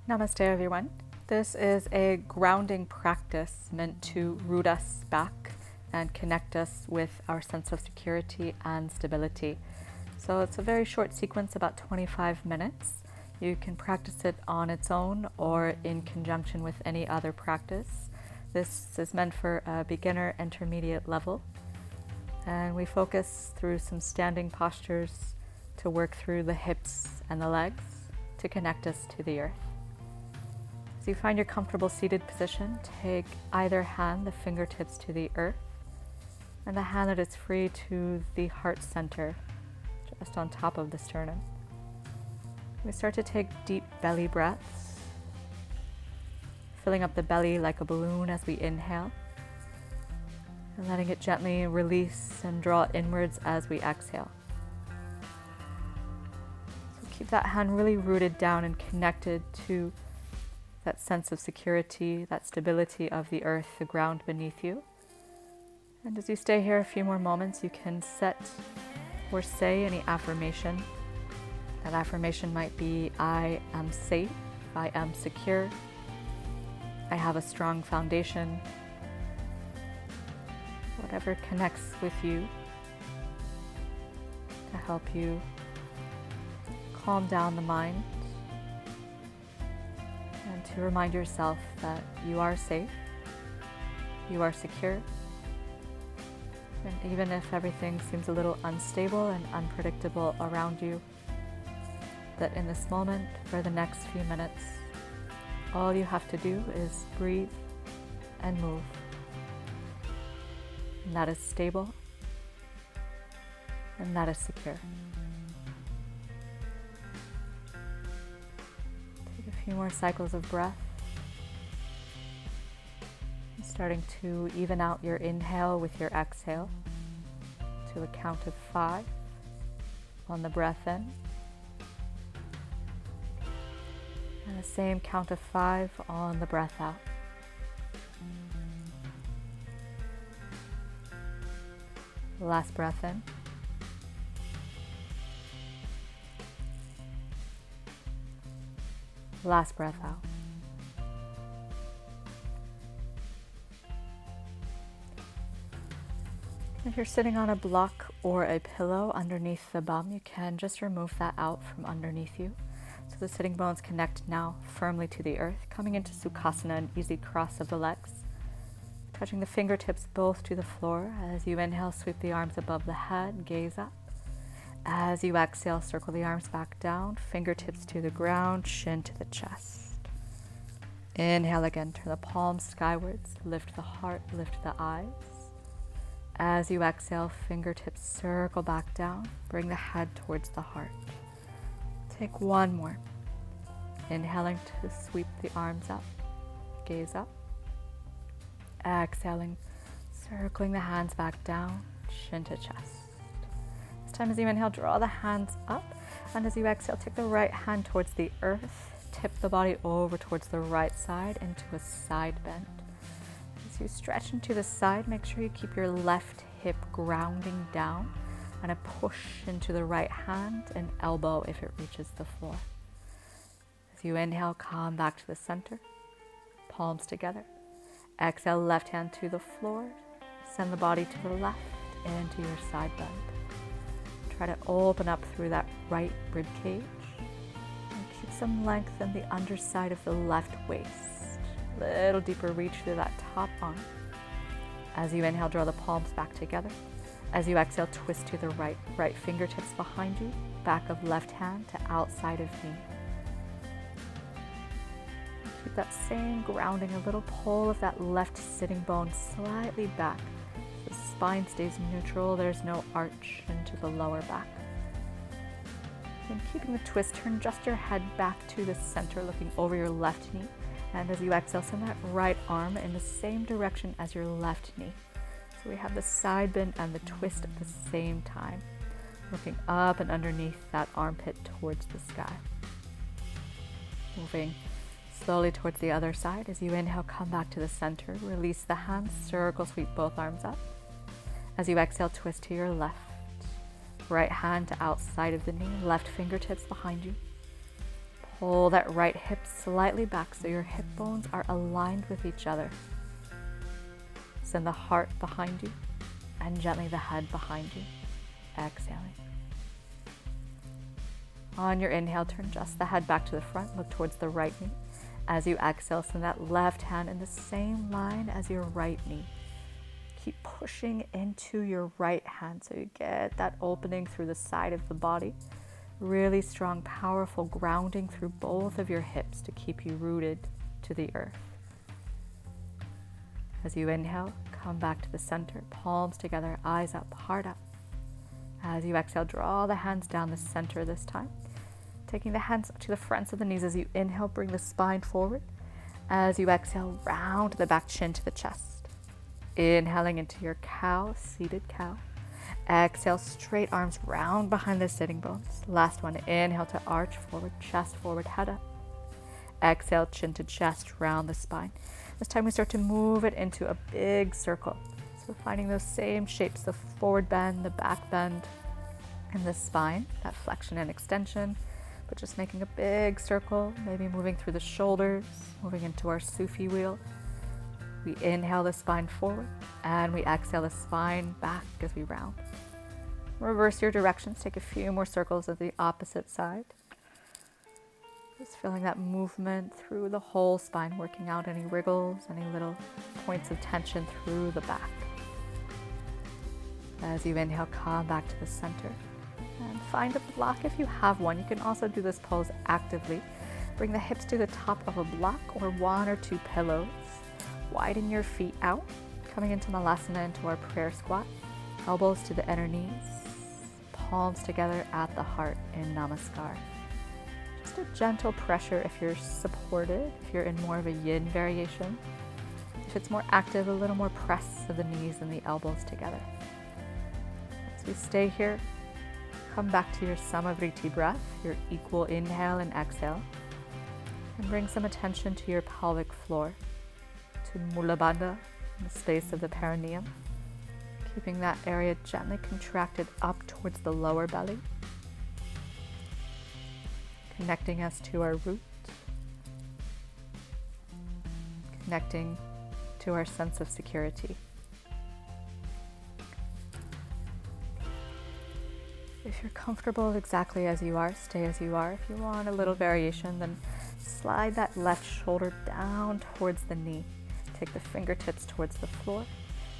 Namaste, everyone. This is a grounding practice meant to root us back and connect us with our sense of security and stability. So it's a very short sequence, about 25 minutes. You can practice it on its own or in conjunction with any other practice. This is meant for a beginner intermediate level. And we focus through some standing postures to work through the hips and the legs to connect us to the earth. As you find your comfortable seated position, take either hand, the fingertips to the earth, and the hand that is free to the heart center, just on top of the sternum. We start to take deep belly breaths, filling up the belly like a balloon as we inhale, and letting it gently release and draw inwards as we exhale. So keep that hand really rooted down and connected to that sense of security, that stability of the earth, the ground beneath you. And as you stay here a few more moments, you can set or say any affirmation. That affirmation might be, I am safe, I am secure, I have a strong foundation. Whatever connects with you to help you calm down the mind and to remind yourself that you are safe, you are secure, and even if everything seems a little unstable and unpredictable around you, that in this moment, for the next few minutes, all you have to do is breathe and move. And that is stable, and that is secure. Take a few more cycles of breath. Starting to even out your inhale with your exhale to a count of 5 on the breath in. And the same count of 5 on the breath out. Last breath in. Last breath out. If you're sitting on a block or a pillow underneath the bum, you can just remove that out from underneath you. So the sitting bones connect now firmly to the earth, coming into Sukhasana, an easy cross of the legs. Touching the fingertips both to the floor. As you inhale, sweep the arms above the head, gaze up. As you exhale, circle the arms back down, fingertips to the ground, chin to the chest. Inhale again, turn the palms skywards, lift the heart, lift the eyes. As you exhale, fingertips circle back down, bring the head towards the heart. Take one more. Inhaling to sweep the arms up, gaze up. Exhaling, circling the hands back down, chin to chest. This time as you inhale, draw the hands up, and as you exhale, take the right hand towards the earth, tip the body over towards the right side into a side bend. As you stretch into the side, make sure you keep your left hip grounding down and a push into the right hand and elbow if it reaches the floor. As you inhale, come back to the center, palms together. Exhale, left hand to the floor. Send the body to the left into your side bend. Try to open up through that right rib cage and keep some length in the underside of the left waist. Little deeper reach through that top arm. As you inhale, draw the palms back together. As you exhale, twist to the right. Right fingertips behind you, back of left hand to outside of knee. Keep that same grounding, a little pull of that left sitting bone slightly back. The spine stays neutral, there's no arch into the lower back. And keeping the twist, turn just your head back to the center, looking over your left knee. And as you exhale, send that right arm in the same direction as your left knee. So we have the side bend and the twist at the same time, looking up and underneath that armpit towards the sky. Moving slowly towards the other side. As you inhale, come back to the center, release the hands, circle sweep both arms up. As you exhale, twist to your left. Right hand to outside of the knee, left fingertips behind you. Pull that right hip slightly back so your hip bones are aligned with each other. Send the heart behind you and gently the head behind you. Exhaling. On your inhale, turn just the head back to the front. Look towards the right knee. As you exhale, send that left hand in the same line as your right knee. Keep pushing into your right hand so you get that opening through the side of the body. Really strong, powerful grounding through both of your hips to keep you rooted to the earth. As you inhale, come back to the center, palms together, eyes up, heart up. As you exhale, draw the hands down the center this time. Taking the hands to the fronts of the knees as you inhale, bring the spine forward. As you exhale, round the back, chin to the chest. Inhaling into your cow, seated cow. Exhale, straight arms round behind the sitting bones. Last one, inhale to arch forward, chest forward, head up. Exhale, chin to chest, round the spine. This time we start to move it into a big circle. So finding those same shapes, the forward bend, the back bend, and the spine, that flexion and extension. But just making a big circle, maybe moving through the shoulders, moving into our Sufi wheel. We inhale the spine forward, and we exhale the spine back as we round. Reverse your directions, take a few more circles of the opposite side. Just feeling that movement through the whole spine, working out any wriggles, any little points of tension through the back. As you inhale, come back to the center. And find a block if you have one. You can also do this pose actively. Bring the hips to the top of a block or one or two pillows. Widen your feet out, coming into Malasana, into our prayer squat. Elbows to the inner knees, palms together at the heart in Namaskar. Just a gentle pressure if you're supported, if you're in more of a yin variation. If it's more active, a little more press of the knees and the elbows together. As we stay here, come back to your Samavriti breath, your equal inhale and exhale, and bring some attention to your pelvic floor, to Mula Bandha, the space of the perineum, keeping that area gently contracted up towards the lower belly, connecting us to our root, connecting to our sense of security. If you're comfortable exactly as you are, stay as you are. If you want a little variation, then slide that left shoulder down towards the knee. Take the fingertips towards the floor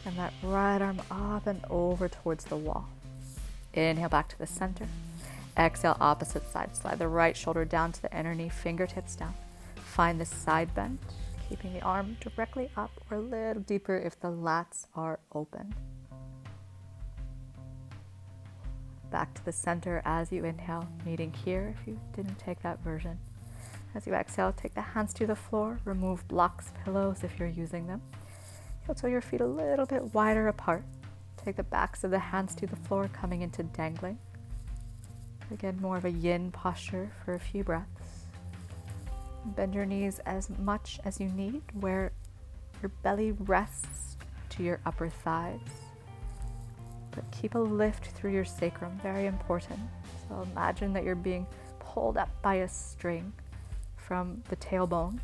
and that right arm up and over towards the wall. Inhale back to the center. Exhale, opposite side. Slide the right shoulder down to the inner knee, fingertips down. Find the side bend, keeping the arm directly up or a little deeper if the lats are open. Back to the center as you inhale, meeting here if you didn't take that version. As you exhale, take the hands to the floor, remove blocks, pillows if you're using them. Heel toe your feet a little bit wider apart. Take the backs of the hands to the floor, coming into dangling. Again, more of a yin posture for a few breaths. Bend your knees as much as you need, where your belly rests to your upper thighs. But keep a lift through your sacrum, very important. So imagine that you're being pulled up by a string from the tailbone,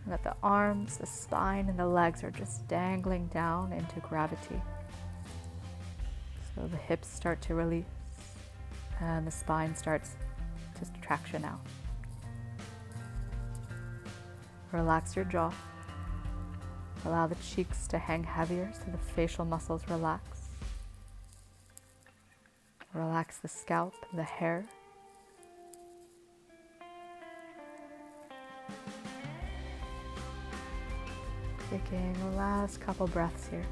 and that the arms, the spine, and the legs are just dangling down into gravity. So the hips start to release, and the spine starts to traction out. Relax your jaw. Allow the cheeks to hang heavier so the facial muscles relax. Relax the scalp, the hair. Taking the last couple breaths here.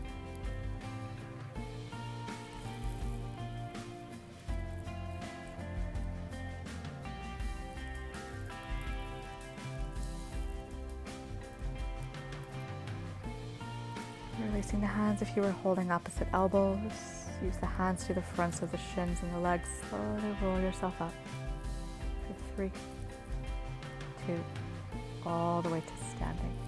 Releasing the hands if you were holding opposite elbows. Use the hands to the fronts of the shins and the legs. Slowly roll yourself up. For 3, 2, all the way to standing.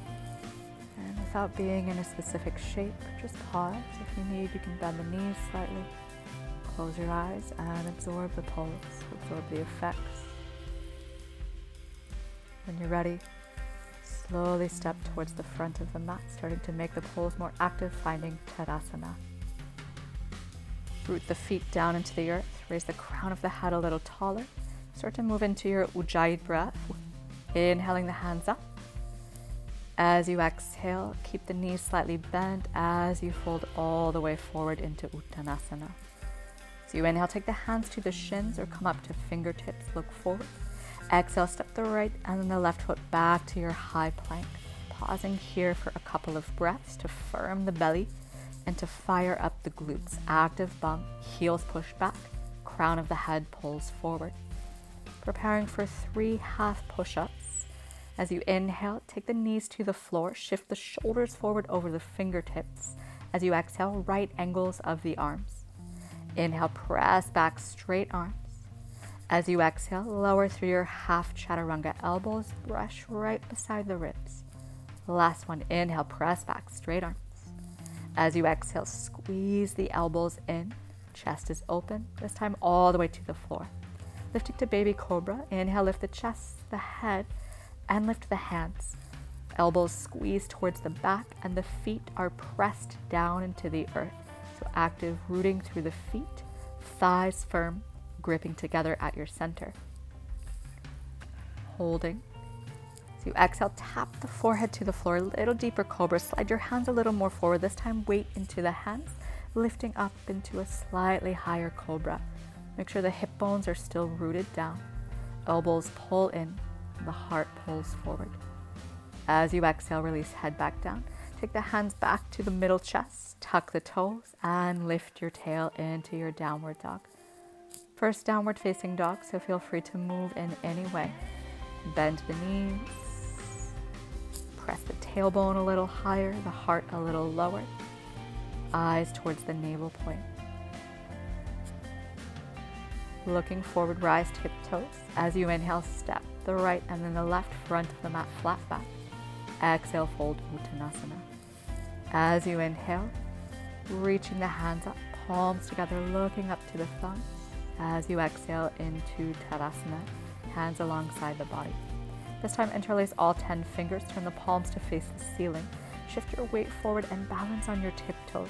And without being in a specific shape, just pause. If you need, you can bend the knees slightly. Close your eyes and absorb the pose. Absorb the effects. When you're ready, slowly step towards the front of the mat, starting to make the pose more active, finding Tadasana. Root the feet down into the earth, raise the crown of the head a little taller. Start to move into your Ujjayi breath, inhaling the hands up. As you exhale, keep the knees slightly bent as you fold all the way forward into Uttanasana. So you inhale, take the hands to the shins or come up to fingertips, look forward. Exhale, step the right and then the left foot back to your high plank. Pausing here for a couple of breaths to firm the belly and to fire up the glutes. Active bum, heels push back, crown of the head pulls forward. Preparing for 3 half push-ups. As you inhale, take the knees to the floor, shift the shoulders forward over the fingertips. As you exhale, right angles of the arms. Inhale, press back, straight arms. As you exhale, lower through your half chaturanga, elbows brush right beside the ribs. Last one, inhale, press back, straight arms. As you exhale, squeeze the elbows in, chest is open, this time all the way to the floor. Lifting to baby cobra, inhale, lift the chest, the head, and lift the hands. Elbows squeeze towards the back and the feet are pressed down into the earth. So active rooting through the feet, thighs firm, gripping together at your center. Holding. So you exhale, tap the forehead to the floor, a little deeper cobra. Slide your hands a little more forward. This time weight into the hands, lifting up into a slightly higher cobra. Make sure the hip bones are still rooted down. Elbows pull in, the heart pulls forward. As you exhale, release head back down. Take the hands back to the middle chest, tuck the toes, and lift your tail into your downward dog. First downward facing dog, so feel free to move in any way. Bend the knees, press the tailbone a little higher, the heart a little lower, eyes towards the navel point. Looking forward, rise tiptoes. As you inhale, step the right and then the left front of the mat flat back. Exhale, fold Uttanasana. As you inhale, reaching the hands up, palms together, looking up to the thumbs. As you exhale into Tadasana, hands alongside the body. This time interlace all 10 fingers, turn the palms to face the ceiling. Shift your weight forward and balance on your tiptoes.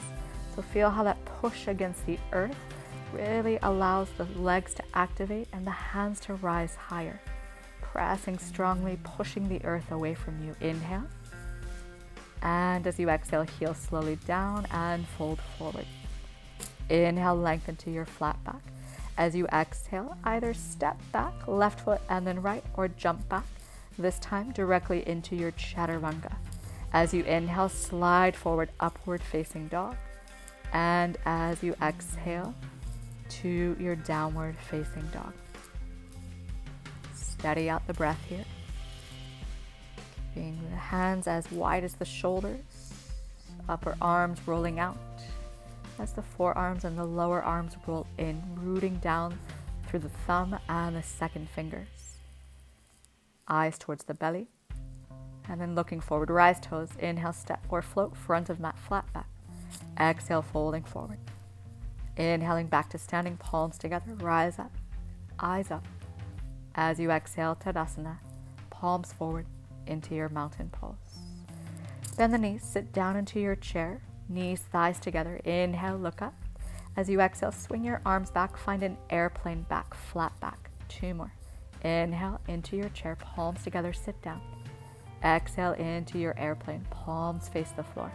So feel how that push against the earth really allows the legs to activate and the hands to rise higher. Pressing strongly, pushing the earth away from you. Inhale. And as you exhale, heel slowly down and fold forward. Inhale, lengthen to your flat back. As you exhale, either step back, left foot and then right, or jump back, this time directly into your chaturanga. As you inhale, slide forward, upward facing dog. And as you exhale, to your downward facing dog. Steady out the breath here. Keeping the hands as wide as the shoulders, upper arms rolling out as the forearms and the lower arms roll in, rooting down through the thumb and the second fingers. Eyes towards the belly, and then looking forward, rise toes, inhale, step or float, front of mat, flat back. Exhale, folding forward. Inhaling back to standing, palms together, rise up, eyes up. As you exhale, Tadasana, palms forward into your mountain pose. Bend the knees, sit down into your chair, knees, thighs together. Inhale, look up. As you exhale, swing your arms back, find an airplane back, flat back. 2 more. Inhale into your chair, palms together, sit down. Exhale into your airplane, palms face the floor.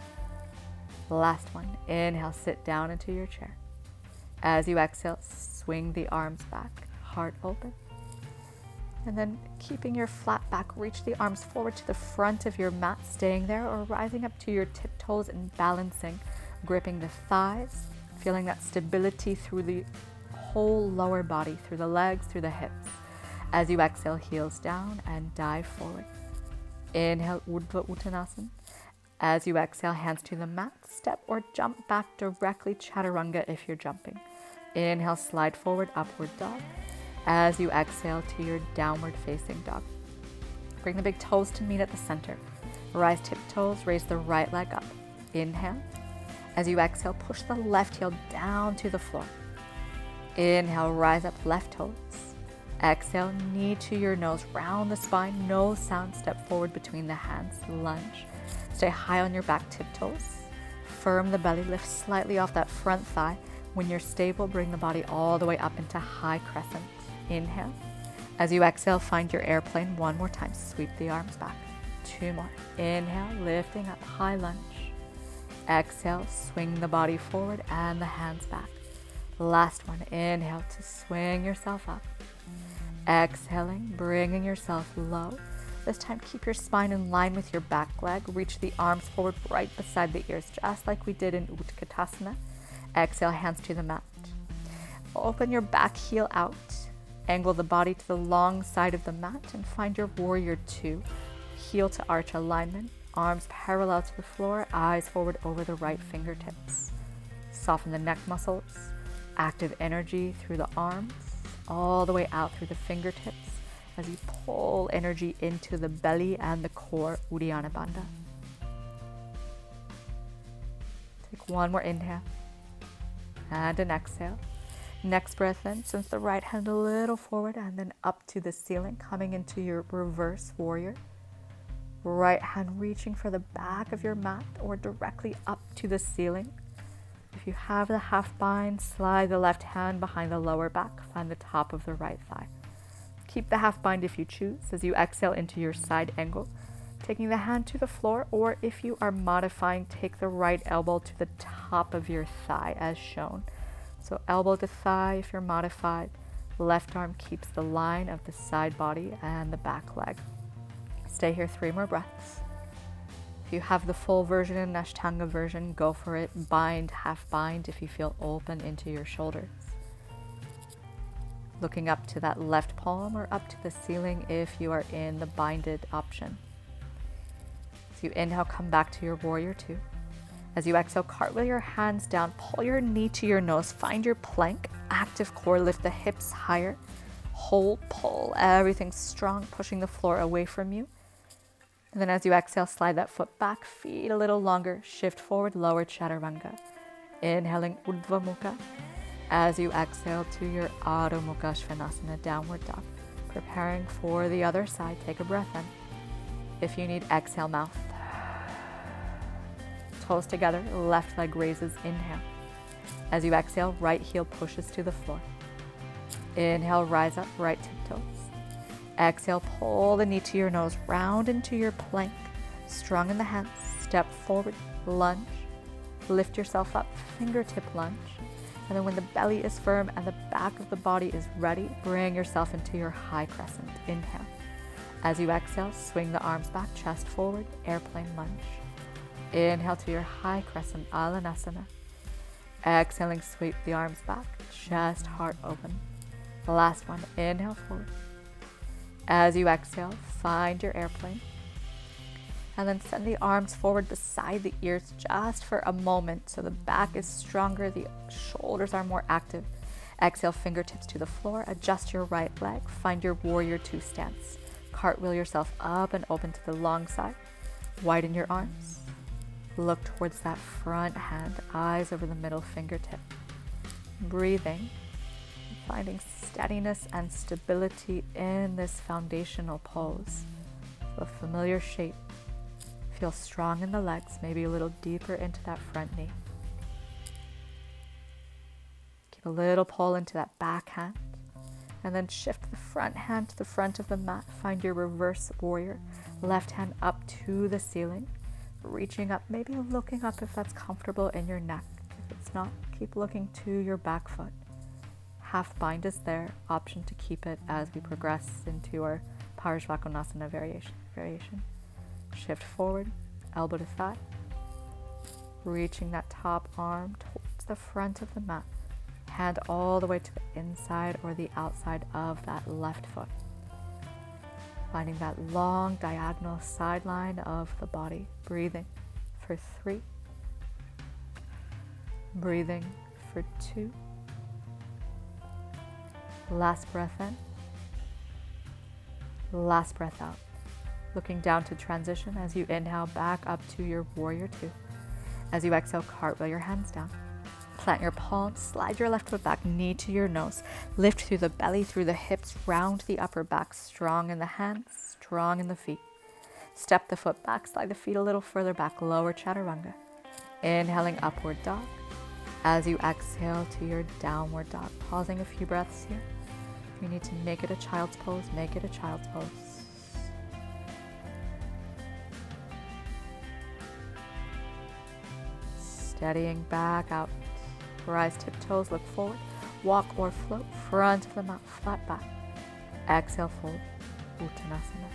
Last one. Inhale, sit down into your chair. As you exhale, swing the arms back, heart open. And then keeping your flat back, reach the arms forward to the front of your mat, staying there or rising up to your tiptoes and balancing, gripping the thighs, feeling that stability through the whole lower body, through the legs, through the hips. As you exhale, heels down and dive forward. Inhale, Urdhva Uttanasana. As you exhale, hands to the mat, step or jump back directly, chaturanga if you're jumping. Inhale, slide forward, upward dog. As you exhale to your downward facing dog. Bring the big toes to meet at the center. Rise tiptoes, raise the right leg up. Inhale. As you exhale, push the left heel down to the floor. Inhale, rise up, left toes. Exhale, knee to your nose, round the spine, no sound, step forward between the hands, lunge. Stay high on your back tiptoes. Firm the belly, lift slightly off that front thigh. When you're stable, bring the body all the way up into high crescent. Inhale. As you exhale, find your airplane one more time. Sweep the arms back. 2 more. Inhale, lifting up, high lunge. Exhale, swing the body forward and the hands back. Last one. Inhale to swing yourself up. Exhaling, bringing yourself low. This time, keep your spine in line with your back leg. Reach the arms forward right beside the ears, just like we did in Utkatasana. Exhale, hands to the mat. Open your back heel out. Angle the body to the long side of the mat and find your warrior 2. Heel to arch alignment. Arms parallel to the floor, eyes forward over the right fingertips. Soften the neck muscles. Active energy through the arms, all the way out through the fingertips as you pull energy into the belly and the core, Uddiyana Bandha. Take one more inhale and an exhale. Next breath in, send the right hand a little forward and then up to the ceiling, coming into your reverse warrior. Right hand reaching for the back of your mat or directly up to the ceiling. If you have the half bind, slide the left hand behind the lower back, find the top of the right thigh. Keep the half bind if you choose as you exhale into your side angle, taking the hand to the floor, or if you are modifying, take the right elbow to the top of your thigh as shown. So elbow to thigh if you're modified. Left arm keeps the line of the side body and the back leg. Stay here 3 more breaths. If you have the full version in Ashtanga version, go for it. Bind, half bind if you feel open into your shoulders. Looking up to that left palm or up to the ceiling if you are in the binded option. As you inhale, come back to your warrior 2. As you exhale, cartwheel your hands down, pull your knee to your nose, find your plank, active core, lift the hips higher, hold, pull, everything strong, pushing the floor away from you. And then as you exhale, slide that foot back, feet a little longer, shift forward, lower chaturanga. Inhaling Urdhva Mukha. As you exhale to your Adho Mukha Svanasana, downward dog. Preparing for the other side, take a breath in. If you need, exhale, mouth. Toes together, left leg raises, inhale. As you exhale, right heel pushes to the floor. Inhale, rise up, right tiptoes. Exhale, pull the knee to your nose, round into your plank. Strong in the hands, step forward, lunge. Lift yourself up, fingertip lunge. And then when the belly is firm and the back of the body is ready, bring yourself into your high crescent. Inhale. As you exhale, swing the arms back, chest forward, airplane lunge. Inhale to your high crescent, Alanasana. Exhaling, sweep the arms back, chest, heart open. The last one, inhale forward. As you exhale, find your airplane. And then send the arms forward beside the ears just for a moment so the back is stronger, the shoulders are more active. Exhale, fingertips to the floor, adjust your right leg, find your warrior 2 stance. Cartwheel yourself up and open to the long side. Widen your arms. Look towards that front hand, eyes over the middle fingertip. Breathing, finding steadiness and stability in this foundational pose. A familiar shape. Feel strong in the legs, maybe a little deeper into that front knee. Keep a little pull into that back hand. And then shift the front hand to the front of the mat. Find your reverse warrior. Left hand up to the ceiling. Reaching up, maybe looking up if that's comfortable in your neck. If it's not, keep looking to your back foot. Half bind is there, option to keep it as we progress into our Parishvakonasana variation. Shift forward, elbow to thigh. Reaching that top arm towards the front of the mat. Hand all the way to the inside or the outside of that left foot. Finding that long diagonal sideline of the body. Breathing for 3. Breathing for 2. Last breath in. Last breath out. Looking down to transition as you inhale back up to your warrior 2. As you exhale, cartwheel your hands down. Plant your palms, slide your left foot back, knee to your nose. Lift through the belly, through the hips, round the upper back, strong in the hands, strong in the feet. Step the foot back, slide the feet a little further back, lower chaturanga. Inhaling upward dog. As you exhale to your downward dog, pausing a few breaths here. If you need to make it a child's pose, make it a child's pose. Steadying back out. Rise tiptoes, look forward. Walk or float, front of the mat, flat back. Exhale, fold, Uttanasana.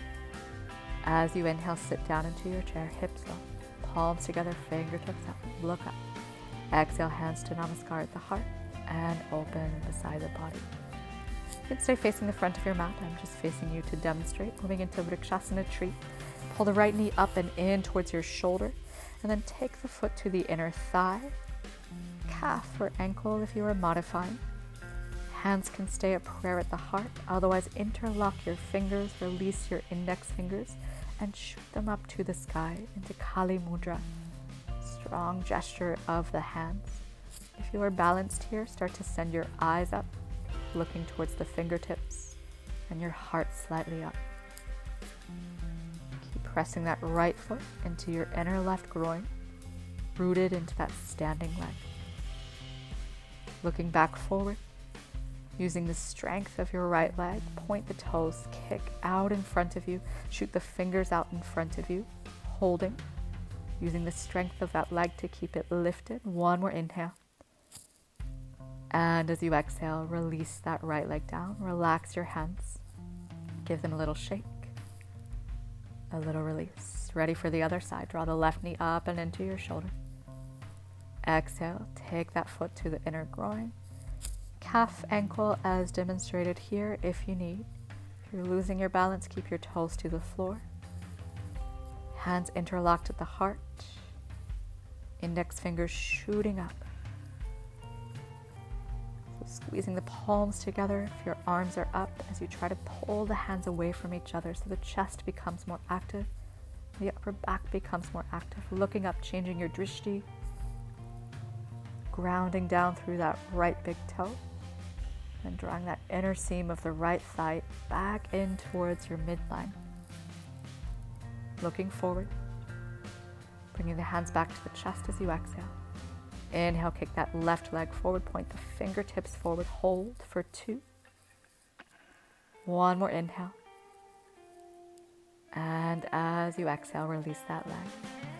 As you inhale, sit down into your chair, hips low. Palms together, fingertips up, look up. Exhale, hands to Namaskar at the heart and open beside the body. You can stay facing the front of your mat. I'm just facing you to demonstrate. Moving into Vrikshasana tree. Pull the right knee up and in towards your shoulder, and then take the foot to the inner thigh, calf or ankle if you are modifying. Hands can stay at prayer at the heart. Otherwise, interlock your fingers, release your index fingers, and shoot them up to the sky into Kali Mudra. Strong gesture of the hands. If you are balanced here, start to send your eyes up, looking towards the fingertips, and your heart slightly up. Keep pressing that right foot into your inner left groin, rooted into that standing leg. Looking back forward, using the strength of your right leg, point the toes, kick out in front of you, shoot the fingers out in front of you, holding, using the strength of that leg to keep it lifted. One more inhale. And as you exhale, release that right leg down, relax your hands, give them a little shake, a little release. Ready for the other side. Draw the left knee up and into your shoulder. Exhale, take that foot to the inner groin. Calf, ankle as demonstrated here if you need. If you're losing your balance, keep your toes to the floor. Hands interlocked at the heart. Index fingers shooting up. So squeezing the palms together if your arms are up as you try to pull the hands away from each other so the chest becomes more active, the upper back becomes more active. Looking up, changing your drishti. Grounding down through that right big toe. And drawing that inner seam of the right thigh back in towards your midline. Looking forward. Bringing the hands back to the chest as you exhale. Inhale, kick that left leg forward, point the fingertips forward, hold for 2. One more inhale. And as you exhale, release that leg.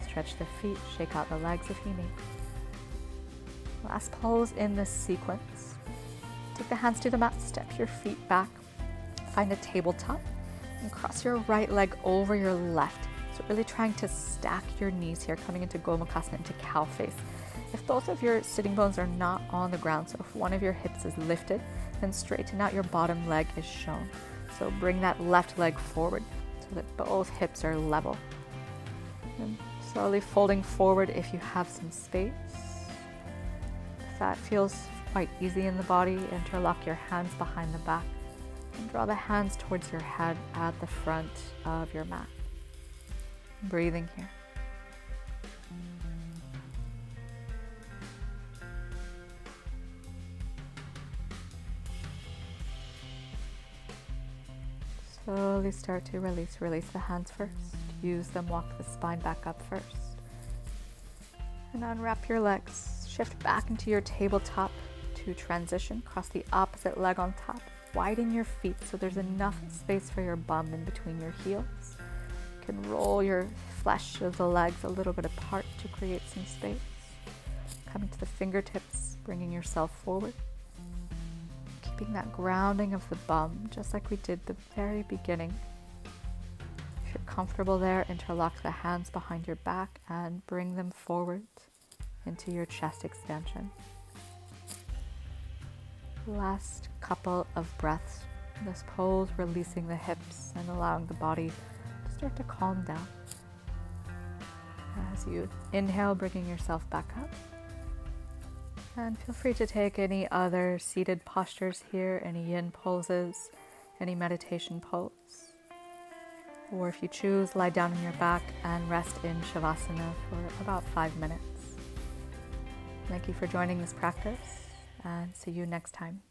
Stretch the feet, shake out the legs if you need. Last pose in this sequence. Take the hands to the mat, step your feet back, find a tabletop, and cross your right leg over your left. So really trying to stack your knees here, coming into Gomukhasana, into cow face. If both of your sitting bones are not on the ground, so if one of your hips is lifted, then straighten out your bottom leg is shown. So bring that left leg forward so that both hips are level. And slowly folding forward if you have some space. If that feels quite easy in the body, interlock your hands behind the back and draw the hands towards your head at the front of your mat. Breathing here. Slowly start to release. Release the hands first. Use them, walk the spine back up first. And unwrap your legs. Shift back into your tabletop to transition. Cross the opposite leg on top. Widen your feet so there's enough space for your bum in between your heels. You can roll your flesh of the legs a little bit apart to create some space. Coming to the fingertips, bringing yourself forward. Keeping that grounding of the bum, just like we did the very beginning. If you're comfortable there, interlock the hands behind your back and bring them forward into your chest extension. Last couple of breaths in this pose, releasing the hips and allowing the body to start to calm down. As you inhale, bringing yourself back up. And feel free to take any other seated postures here, any yin poses, any meditation pose. Or if you choose, lie down on your back and rest in Shavasana for about 5 minutes. Thank you for joining this practice, and see you next time.